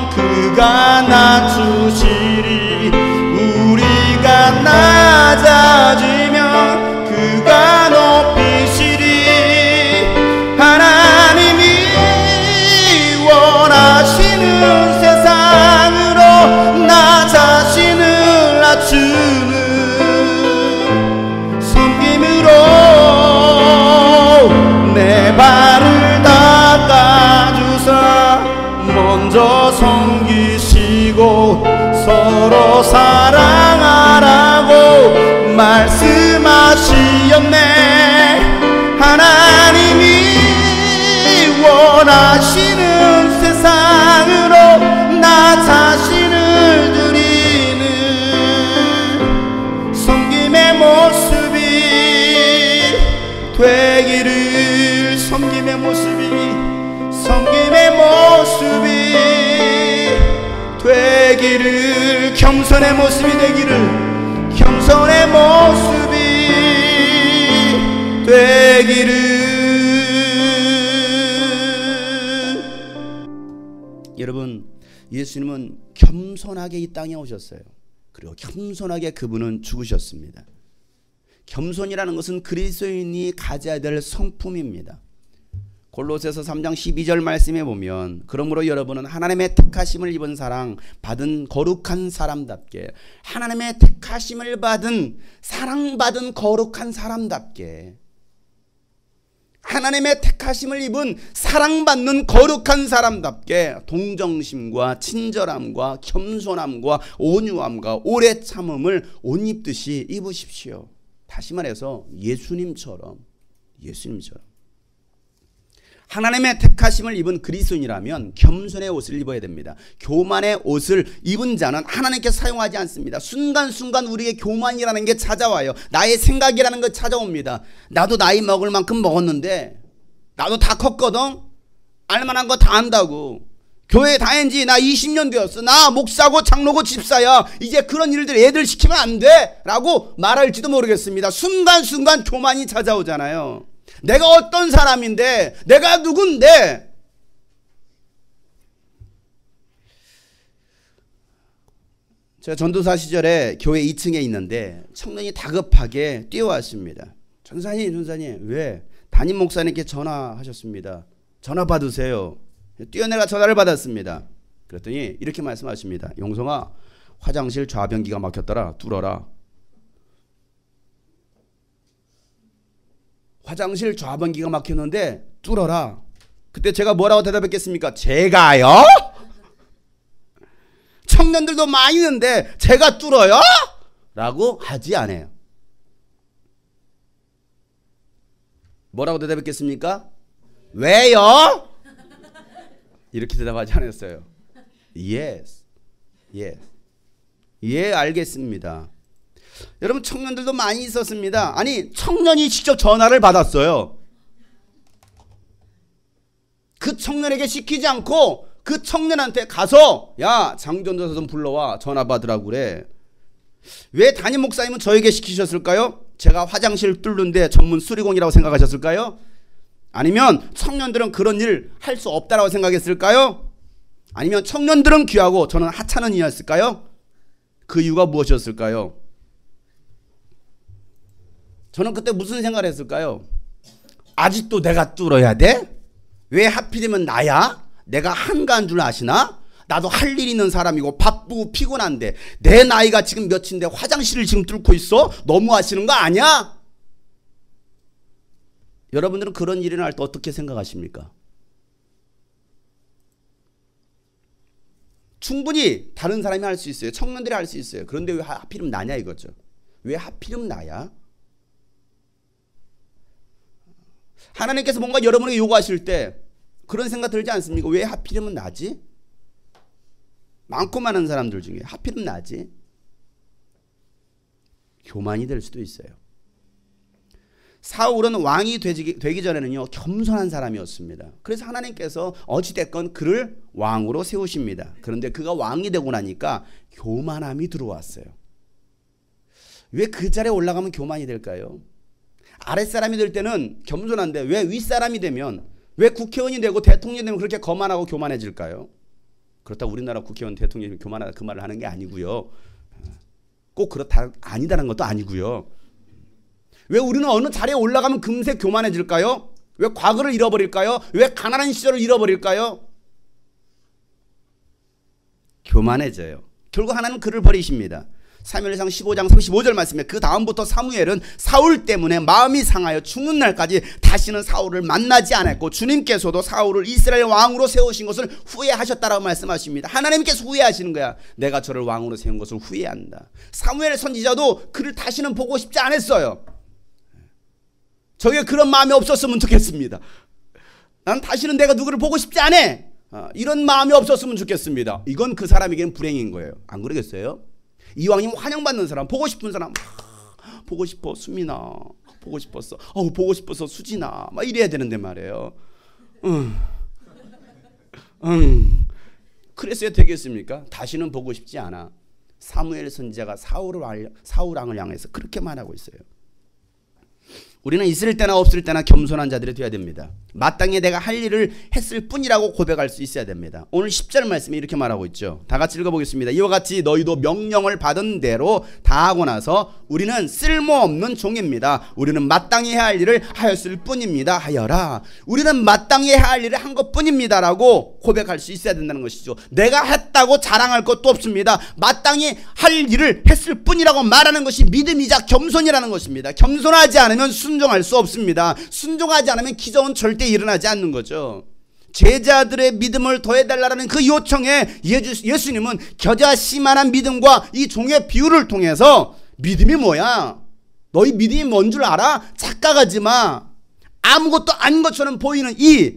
A: 그가 낮추시리, 우리가 낮아지면 그가 높이시리. 원하시는 세상으로 나 자신을 낮추는 섬김으로 내 발을 닦아주사 먼저 섬기시고 서로 사랑하라고 말씀하시었네. 하나님이 원하시는 세상으로 나 자신을 드리는 섬김의 모습이 되기를, 섬김의 모습이 되기를, 겸손의 모습이 되기를, 겸손의 모습이 되기를. 여러분, 예수님은 겸손하게 이 땅에 오셨어요. 그리고 겸손하게 그분은 죽으셨습니다. 겸손이라는 것은 그리스도인이 가져야 될 성품입니다. 골로새서 3장 12절 말씀에 보면, 그러므로 여러분은 하나님의 택하심을 입은 사랑 받은 거룩한 사람답게, 하나님의 택하심을 받은 사랑받은 거룩한 사람답게, 하나님의 택하심을 입은 사랑받는 거룩한 사람답게 동정심과 친절함과 겸손함과 온유함과 오래 참음을 옷 입듯이 입으십시오. 다시 말해서 예수님처럼 하나님의 택하심을 입은 그리스도인이라면 겸손의 옷을 입어야 됩니다. 교만의 옷을 입은 자는 하나님께 사용하지 않습니다. 순간순간 우리에게 교만이라는 게 찾아와요. 나의 생각이라는 게 찾아옵니다. 나도 나이 먹을 만큼 먹었는데, 나도 다 컸거든, 알만한 거 다 안다고, 교회 다닌 지 나 20년 되었어, 나 목사고 장로고 집사야, 이제 그런 일들 애들 시키면 안 돼 라고 말할지도 모르겠습니다. 순간순간 교만이 찾아오잖아요. 내가 어떤 사람인데, 내가 누군데. 제가 전도사 시절에 교회 2층에 있는데 청년이 다급하게 뛰어왔습니다. 전사님 왜? 담임 목사님께 전화하셨습니다. 전화 받으세요. 뛰어내가 전화를 받았습니다. 그랬더니 이렇게 말씀하십니다. 용성아, 화장실 좌변기가 막혔더라, 뚫어라. 화장실 좌변기가 막혔는데 뚫어라. 그때 제가 뭐라고 대답했겠습니까? 제가요? 청년들도 많이 있는데 제가 뚫어요? 라고 하지 않아요. 뭐라고 대답했겠습니까? 왜요? 이렇게 대답하지 않았어요. Yes. 예, 알겠습니다. 여러분 청년들도 많이 있었습니다. 아니 청년이 직접 전화를 받았어요. 그 청년에게 시키지 않고 그 청년한테 가서 야 장전도사 좀 불러와 전화 받으라고 그래. 왜 담임 목사님은 저에게 시키셨을까요? 제가 화장실 뚫는데 전문 수리공이라고 생각하셨을까요? 아니면 청년들은 그런 일 할 수 없다라고 생각했을까요? 아니면 청년들은 귀하고 저는 하찮은 이였을까요? 그 이유가 무엇이었을까요? 저는 그때 무슨 생각을 했을까요? 아직도 내가 뚫어야 돼? 왜 하필이면 나야? 내가 한가한 줄 아시나? 나도 할 일 있는 사람이고 바쁘고 피곤한데 내 나이가 지금 몇인데 화장실을 지금 뚫고 있어? 너무하시는 거 아니야? 여러분들은 그런 일이 날 때 어떻게 생각하십니까? 충분히 다른 사람이 할 수 있어요. 청년들이 할 수 있어요. 그런데 왜 하필이면 나냐 이거죠. 왜 하필이면 나야? 하나님께서 뭔가 여러분에게 요구하실 때 그런 생각 들지 않습니까? 왜 하필이면 나지? 많고 많은 사람들 중에 하필이면 나지? 교만이 될 수도 있어요. 사울은 왕이 되기 전에는요 겸손한 사람이었습니다. 그래서 하나님께서 어찌됐건 그를 왕으로 세우십니다. 그런데 그가 왕이 되고 나니까 교만함이 들어왔어요. 왜 그 자리에 올라가면 교만이 될까요? 아랫사람이 될 때는 겸손한데 왜 윗사람이 되면, 왜 국회의원이 되고 대통령이 되면 그렇게 거만하고 교만해질까요? 그렇다고 우리나라 국회의원 대통령이 교만하다 그 말을 하는 게 아니고요. 꼭 그렇다 아니다라는 것도 아니고요. 왜 우리는 어느 자리에 올라가면 금세 교만해질까요? 왜 과거를 잃어버릴까요? 왜 가난한 시절을 잃어버릴까요? 교만해져요. 결국 하나님은 그를 버리십니다. 사무엘상 15장 35절 말씀에 그 다음부터 사무엘은 사울 때문에 마음이 상하여 죽는 날까지 다시는 사울을 만나지 않았고 주님께서도 사울을 이스라엘 왕으로 세우신 것을 후회하셨다라고 말씀하십니다. 하나님께서 후회하시는 거야. 내가 저를 왕으로 세운 것을 후회한다. 사무엘 선지자도 그를 다시는 보고 싶지 않았어요. 저게 그런 마음이 없었으면 좋겠습니다. 난 다시는 내가 누구를 보고 싶지 않아. 이런 마음이 없었으면 좋겠습니다. 이건 그 사람에게는 불행인 거예요. 안 그러겠어요? 이왕이면 환영받는 사람, 보고 싶은 사람, 보고 싶어 수민아, 보고 싶었어, 보고 싶어서 수진아, 막 이래야 되는데 말이에요. 그랬어야 되겠습니까? 다시는 보고 싶지 않아. 사무엘 선지자가 사울 왕을 향해서 그렇게 말하고 있어요. 우리는 있을 때나 없을 때나 겸손한 자들이 되어야 됩니다. 마땅히 내가 할 일을 했을 뿐이라고 고백할 수 있어야 됩니다. 오늘 10절 말씀에 이렇게 말하고 있죠. 다 같이 읽어보겠습니다. 이와 같이 너희도 명령을 받은 대로 다 하고 나서 우리는 쓸모없는 종입니다. 우리는 마땅히 해야 할 일을 하였을 뿐입니다. 하여라. 우리는 마땅히 해야 할 일을 한 것뿐입니다 라고 고백할 수 있어야 된다는 것이죠. 내가 했다고 자랑할 것도 없습니다. 마땅히 할 일을 했을 뿐이라고 말하는 것이 믿음이자 겸손이라는 것입니다. 겸손하지 않으면 순종할 수 없습니다. 순종하지 않으면 기적은 절대 일어나지 않는 거죠. 제자들의 믿음을 더해달라는 그 요청에 예수님은 겨자씨만한 믿음과 이 종의 비유를 통해서 믿음이 뭐야? 너희 믿음이 뭔 줄 알아? 착각하지 마. 아무것도 아닌 것처럼 보이는 이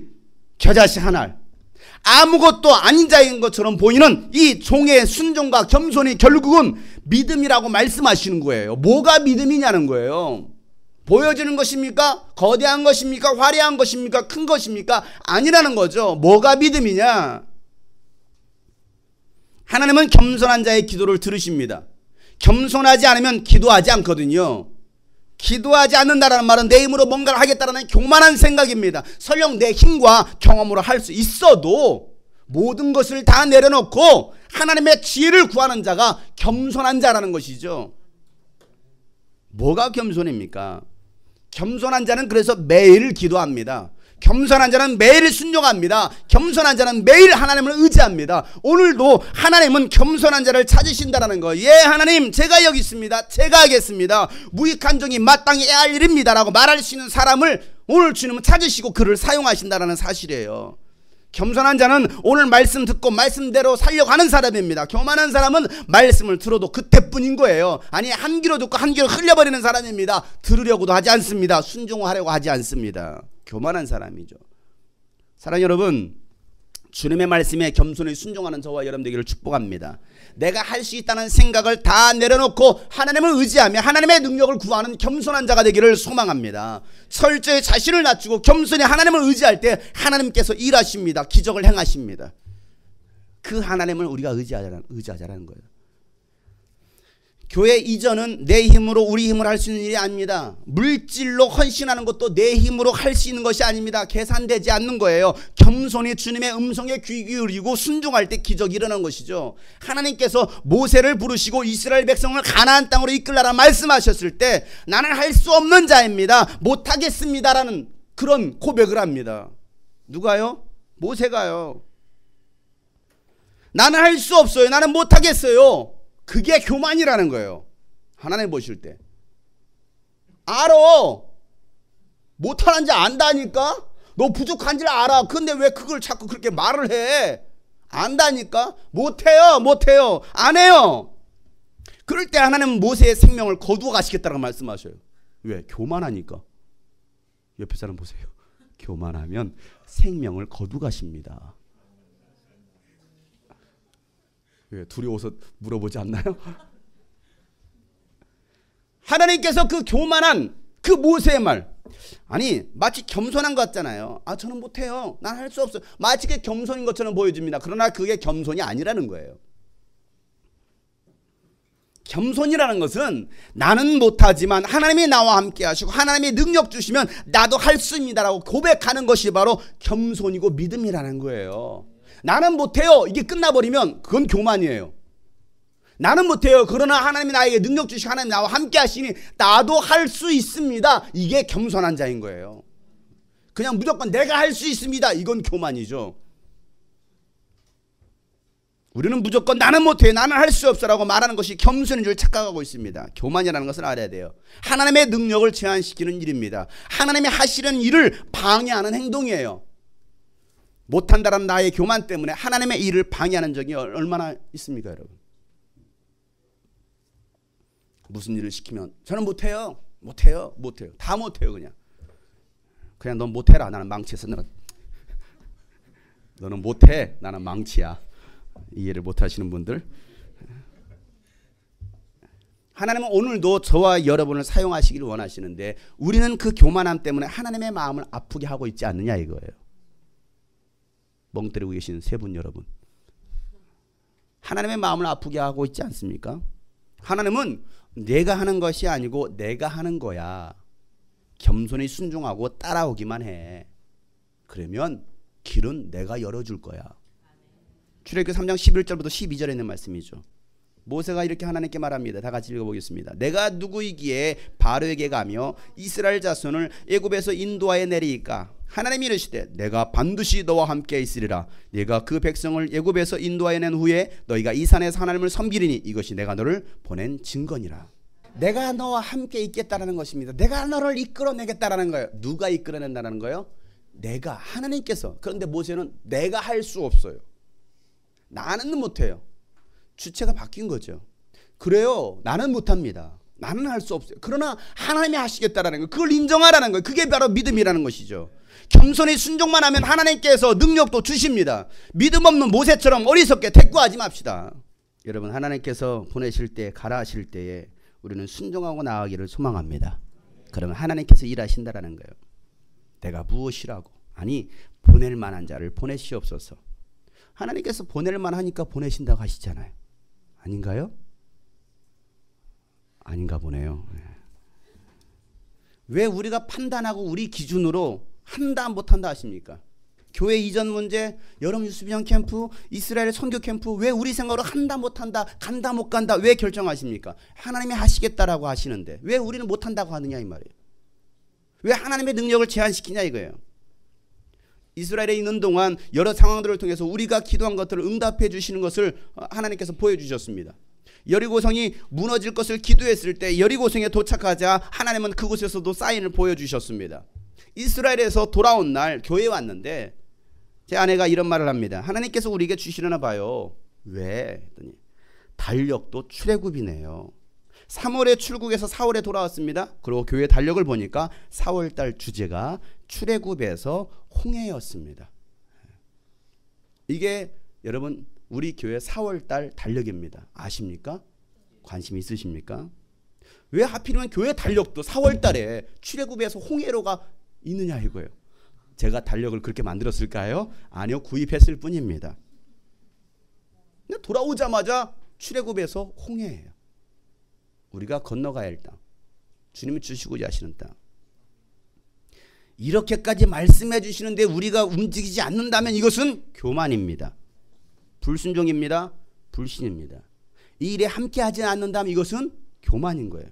A: 겨자씨 하나, 아무것도 아닌 자인 것처럼 보이는 이 종의 순종과 겸손이 결국은 믿음이라고 말씀하시는 거예요. 뭐가 믿음이냐는 거예요. 보여지는 것입니까? 거대한 것입니까? 화려한 것입니까? 큰 것입니까? 아니라는 거죠. 뭐가 믿음이냐? 하나님은 겸손한 자의 기도를 들으십니다. 겸손하지 않으면 기도하지 않거든요. 기도하지 않는다라는 말은 내 힘으로 뭔가를 하겠다라는 교만한 생각입니다. 설령 내 힘과 경험으로 할 수 있어도 모든 것을 다 내려놓고 하나님의 지혜를 구하는 자가 겸손한 자라는 것이죠. 뭐가 겸손입니까? 겸손한 자는 그래서 매일 기도합니다. 겸손한 자는 매일 순종합니다. 겸손한 자는 매일 하나님을 의지합니다. 오늘도 하나님은 겸손한 자를 찾으신다는 거. 예, 하나님 제가 여기 있습니다. 제가 하겠습니다. 무익한 종이 마땅히 해야 할 일입니다 라고 말할 수 있는 사람을 오늘 주님은 찾으시고 그를 사용하신다는 사실이에요. 겸손한 자는 오늘 말씀 듣고 말씀대로 살려가는 사람입니다. 교만한 사람은 말씀을 들어도 그때뿐인 거예요. 아니 한 귀로 듣고 한 귀로 흘려버리는 사람입니다. 들으려고도 하지 않습니다. 순종하려고 하지 않습니다. 교만한 사람이죠. 사랑하는 여러분, 주님의 말씀에 겸손히 순종하는 저와 여러분 되기를 축복합니다. 내가 할 수 있다는 생각을 다 내려놓고 하나님을 의지하며 하나님의 능력을 구하는 겸손한 자가 되기를 소망합니다. 철저히 자신을 낮추고 겸손히 하나님을 의지할 때 하나님께서 일하십니다. 기적을 행하십니다. 그 하나님을 우리가 의지하자라는 거예요. 교회 이전은 내 힘으로 우리 힘으로 할 수 있는 일이 아닙니다. 물질로 헌신하는 것도 내 힘으로 할 수 있는 것이 아닙니다. 계산되지 않는 거예요. 겸손히 주님의 음성에 귀 기울이고 순종할 때 기적이 일어나는 것이죠. 하나님께서 모세를 부르시고 이스라엘 백성을 가나안 땅으로 이끌라라 말씀하셨을 때 나는 할 수 없는 자입니다. 못하겠습니다라는 그런 고백을 합니다. 누가요? 모세가요. 나는 할 수 없어요. 나는 못하겠어요. 그게 교만이라는 거예요. 하나님 보실 때 알아. 못하는지 안다니까. 너 부족한 줄 알아. 근데 왜 그걸 자꾸 그렇게 말을 해. 안다니까. 못해요 안 해요. 그럴 때 하나님은 모세의 생명을 거두어 가시겠다고 말씀하셔요. 왜? 교만하니까. 옆에 사람 보세요. 교만하면 생명을 거두어 가십니다. 왜? 둘이 오서 물어보지 않나요? 하나님께서 그 교만한 그 모세의 말, 아니 마치 겸손한 것 같잖아요. 아 저는 못해요. 난 할 수 없어요. 마치 그게 겸손인 것처럼 보여집니다. 그러나 그게 겸손이 아니라는 거예요. 겸손이라는 것은 나는 못하지만 하나님이 나와 함께 하시고 하나님이 능력 주시면 나도 할 수 있습니다라고 고백하는 것이 바로 겸손이고 믿음이라는 거예요. 나는 못해요. 이게 끝나버리면 그건 교만이에요. 나는 못해요. 그러나 하나님이 나에게 능력 주시고 하나님이 나와 함께 하시니 나도 할 수 있습니다. 이게 겸손한 자인 거예요. 그냥 무조건 내가 할 수 있습니다. 이건 교만이죠. 우리는 무조건 나는 못해, 나는 할 수 없어라고 말하는 것이 겸손인 줄 착각하고 있습니다. 교만이라는 것을 알아야 돼요. 하나님의 능력을 제한시키는 일입니다. 하나님이 하시는 일을 방해하는 행동이에요. 못한다는 나의 교만 때문에 하나님의 일을 방해하는 적이 얼마나 있습니까, 여러분? 무슨 일을 시키면 저는 못해요. 다 못해요. 그냥 넌 못해라. 나는 망치에서 너는 못해. 나는 망치야. 이해를 못하시는 분들, 하나님은 오늘도 저와 여러분을 사용하시기를 원하시는데 우리는 그 교만함 때문에 하나님의 마음을 아프게 하고 있지 않느냐 이거예요. 멍 때리고 계신 세 분 여러분, 하나님의 마음을 아프게 하고 있지 않습니까? 하나님은 내가 하는 것이 아니고 내가 하는 거야. 겸손히 순종하고 따라오기만 해. 그러면 길은 내가 열어줄 거야. 출애굽기 3장 11절부터 12절에 있는 말씀이죠. 모세가 이렇게 하나님께 말합니다. 다 같이 읽어보겠습니다. 내가 누구이기에 바로에게 가며 이스라엘 자손을 애굽에서 인도하여 내리이까? 하나님이 이르시되 내가 반드시 너와 함께 있으리라. 네가 그 백성을 애굽에서 인도하여 낸 후에 너희가 이 산에서 하나님을 섬기리니 이것이 내가 너를 보낸 증거니라. 내가 너와 함께 있겠다라는 것입니다. 내가 너를 이끌어내겠다라는 거예요. 누가 이끌어낸다는 거예요? 내가, 하나님께서. 그런데 모세는 내가 할 수 없어요. 나는 못해요. 주체가 바뀐 거죠. 그래요. 나는 못합니다. 나는 할 수 없어요. 그러나 하나님이 하시겠다라는 거, 그걸 인정하라는 거예요. 그게 바로 믿음이라는 것이죠. 겸손히 순종만 하면 하나님께서 능력도 주십니다. 믿음 없는 모세처럼 어리석게 대꾸하지 맙시다. 여러분, 하나님께서 보내실 때, 가라 하실 때에 우리는 순종하고 나아가기를 소망합니다. 그러면 하나님께서 일하신다라는 거예요. 내가 무엇이라고? 아니, 보낼 만한 자를 보내시옵소서. 하나님께서 보낼 만하니까 보내신다고 하시잖아요. 아닌가요? 아닌가 보네요. 왜 우리가 판단하고 우리 기준으로 한다 못한다 하십니까? 교회 이전 문제, 여름 유수비전 캠프, 이스라엘 선교 캠프, 왜 우리 생각으로 한다 못한다, 간다 못 간다 왜 결정하십니까? 하나님이 하시겠다라고 하시는데 왜 우리는 못한다고 하느냐 이 말이에요. 왜 하나님의 능력을 제한시키냐 이거예요. 이스라엘에 있는 동안 여러 상황들을 통해서 우리가 기도한 것들을 응답해 주시는 것을 하나님께서 보여주셨습니다. 여리고성이 무너질 것을 기도했을 때 여리고성에 도착하자 하나님은 그곳에서도 사인을 보여주셨습니다. 이스라엘에서 돌아온 날 교회에 왔는데 제 아내가 이런 말을 합니다. 하나님께서 우리에게 주시려나 봐요. 왜? 했더니 달력도 출애굽이네요. 3월에 출국해서 4월에 돌아왔습니다. 그리고 교회 달력을 보니까 4월달 주제가 출애굽에서 홍해였습니다. 이게 여러분 우리 교회 4월달 달력입니다. 아십니까? 관심 있으십니까? 왜 하필이면 교회 달력도 4월달에 출애굽에서 홍해로가 있느냐 이거예요. 제가 달력을 그렇게 만들었을까요? 아니요, 구입했을 뿐입니다. 돌아오자마자 출애굽에서 홍해예요. 우리가 건너가야 할 땅, 주님이 주시고자 하시는 땅. 이렇게까지 말씀해 주시는데 우리가 움직이지 않는다면 이것은 교만입니다. 불순종입니다. 불신입니다. 이 일에 함께하지 않는다면 이것은 교만인 거예요.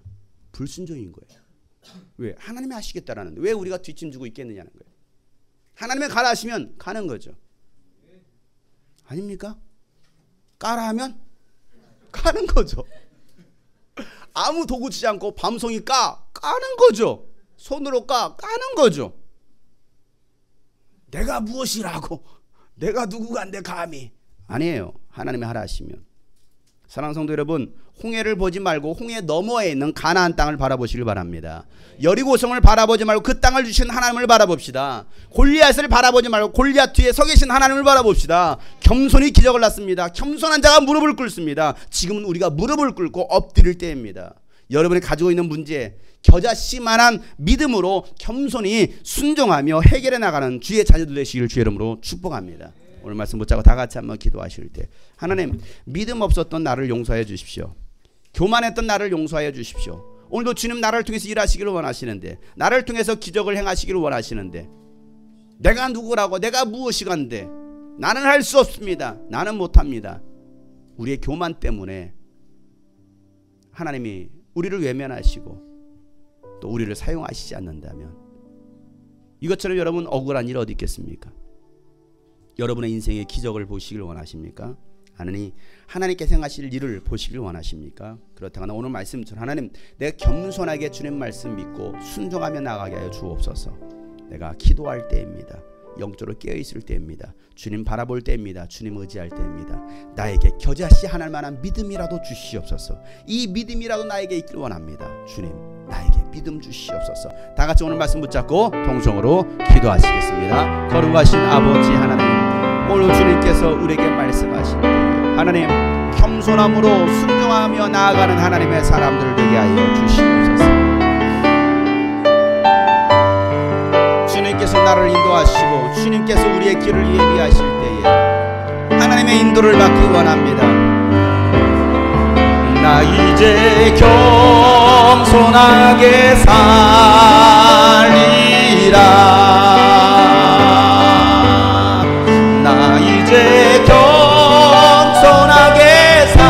A: 불순종인 거예요. 왜? 하나님이 하시겠다라는데 왜 우리가 뒷짐지고 있겠느냐는 거예요. 하나님이 가라 하시면 가는 거죠. 아닙니까? 까라 하면 까는 거죠. 아무 도구 치지 않고 밤송이 까는 거죠. 손으로 까는 거죠. 내가 무엇이라고, 내가 누구간데 감히. 아니에요. 하나님이 하라 하시면. 사랑하는 성도 여러분, 홍해를 보지 말고 홍해 너머에 있는 가나안 땅을 바라보시길 바랍니다. 여리고성을 바라보지 말고 그 땅을 주신 하나님을 바라봅시다. 골리앗을 바라보지 말고 골리앗 뒤에 서 계신 하나님을 바라봅시다. 겸손히 기적을 났습니다. 겸손한 자가 무릎을 꿇습니다. 지금은 우리가 무릎을 꿇고 엎드릴 때입니다. 여러분이 가지고 있는 문제, 겨자씨만한 믿음으로 겸손히 순종하며 해결해 나가는 주의 자녀들 되시기를 주의 이름으로 축복합니다. 오늘 말씀 붙잡고 다 같이 한번 기도하실 때, 하나님, 믿음 없었던 나를 용서해 주십시오. 교만했던 나를 용서해 주십시오. 오늘도 주님 나를 통해서 일하시기를 원하시는데, 나를 통해서 기적을 행하시기를 원하시는데, 내가 누구라고, 내가 무엇이간데, 나는 할 수 없습니다. 나는 못합니다. 우리의 교만 때문에 하나님이 우리를 외면하시고 또 우리를 사용하시지 않는다면, 이것처럼 여러분 억울한 일 어디 있겠습니까? 여러분의 인생의 기적을 보시길 원하십니까? 아니, 하나님께서 행하실 일을 보시길 원하십니까? 그렇다면 오늘 말씀처럼 하나님, 내가 겸손하게 주님 말씀 믿고 순종하며 나가게 하여 주옵소서. 내가 기도할 때입니다. 영적으로 깨어있을 때입니다. 주님 바라볼 때입니다. 주님 의지할 때입니다. 나에게 겨자씨 하나만한 믿음이라도 주시옵소서. 이 믿음이라도 나에게 있길 원합니다. 주님, 나에게 믿음 주시옵소서. 다 같이 오늘 말씀 붙잡고 동성으로 기도하시겠습니다. 거룩하신 아버지 하나님, 오늘 주님께서 우리에게 말씀하신 하나님, 겸손함으로 순종하며 나아가는 하나님의 사람들을 되게 하여 주시옵소서. 주님께서 나를 인도하시고 주님께서 우리의 길을 예비하실 때에 하나님의 인도를 받기 원합니다. 나 이제 겸손하게 살리라. 나 이제 겸손하게 살리라.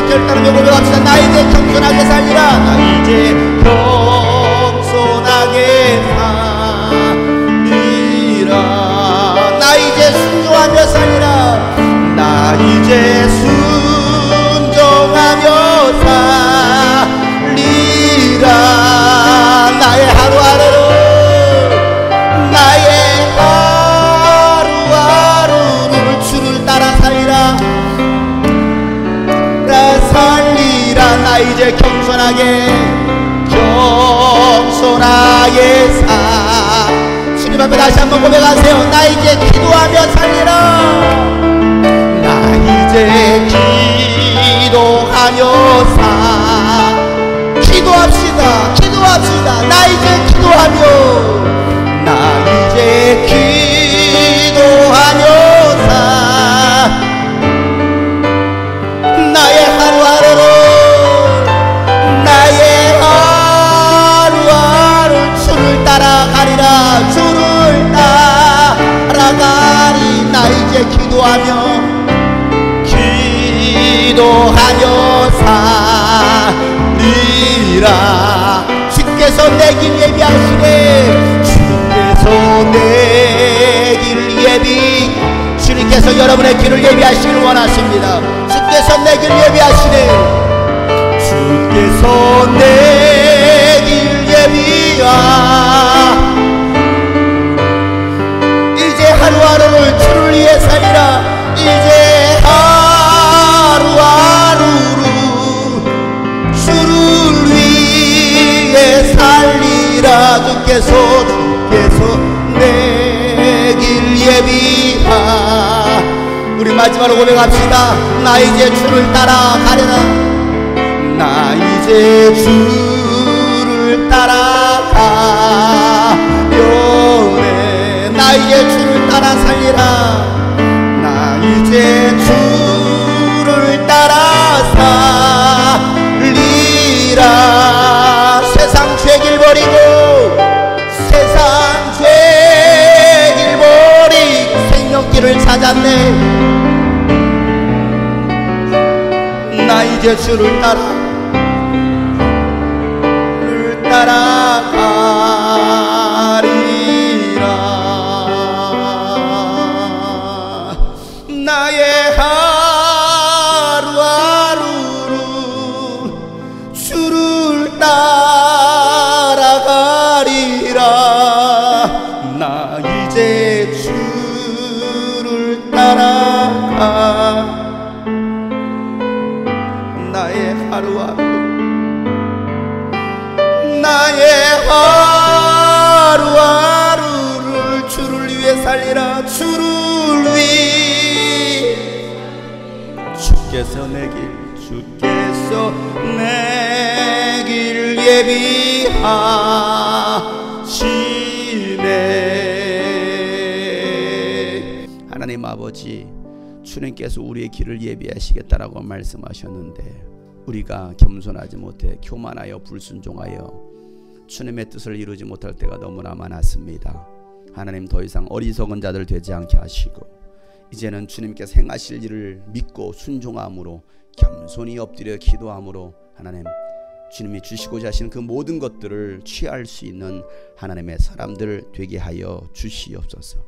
A: 결단하며 고백합시다. 나 이제 겸손하게 살리라. 나 이제 겸손하게 살리라. 나 이제 순종하며 살리라. 나 이제 순종하며 살리라. 나의 하루하루를, 나의 하루하루를 주를 따라 살리라. 나 이제 겸손하게 주님 앞에 다시 한번 고백하세요. 나 이제 기도하며 살리라. 나 이제 기도하며 기도합시다. 나 이제 기도하며, 나 이제 기도하며 나의 하루하루를, 주를 따라가리. 나 이제 기도하며 살리라. 주께서 내 길 예비하시네. 주께서 내 길 주님께서 여러분의 길을 예비하시길 원하십니다. 주께서 내 길 예비하시네. 주께서 내 길 주께서 내 길 예비하. 우리 마지막으로 고백합시다. 나 이제 주를 따라가려나. 나 이제 주를 따라가려네. 나 이제 주를 따라 살리라. 나 이제 주를 따라 살리라. 세상 죄길 버리고, 세상 죄길 버리고 생명길을 찾았네. 나 이제 주를 따라가리라. 나의 하루하루를 주를 따라가리라. 나 이제 주를 따라가. 나의 하루하루, 나의 하루하루를 주를 위해 살리라. 주를 위해. 주께서 내 길 예비하시네. 하나님 아버지, 주님께서 우리의 길을 예비하시겠다라고 말씀하셨는데 우리가 겸손하지 못해 교만하여 불순종하여 주님의 뜻을 이루지 못할 때가 너무나 많았습니다. 하나님, 더 이상 어리석은 자들 되지 않게 하시고 이제는 주님께서 행하실 일을 믿고 순종함으로 겸손히 엎드려 기도함으로 하나님, 주님이 주시고자 하시는 그 모든 것들을 취할 수 있는 하나님의 사람들 되게 하여 주시옵소서.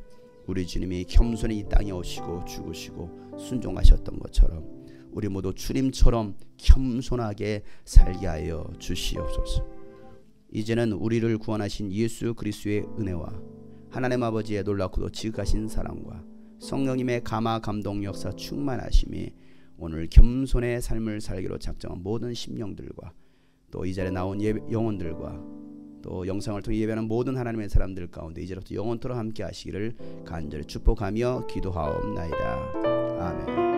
A: 우리 주님이 겸손히 이 땅에 오시고 죽으시고 순종하셨던 것처럼 우리 모두 주님처럼 겸손하게 살게 하여 주시옵소서. 이제는 우리를 구원하신 예수 그리스도의 은혜와 하나님 아버지의 놀랍고도 지극하신 사랑과 성령님의 감화 감동 역사 충만하심이 오늘 겸손의 삶을 살기로 작정한 모든 심령들과 또 이 자리에 나온 영혼들과 또 영상을 통해 예배하는 모든 하나님의 사람들 가운데 이제부터 영원토록 함께 하시기를 간절히 축복하며 기도하옵나이다. 아멘.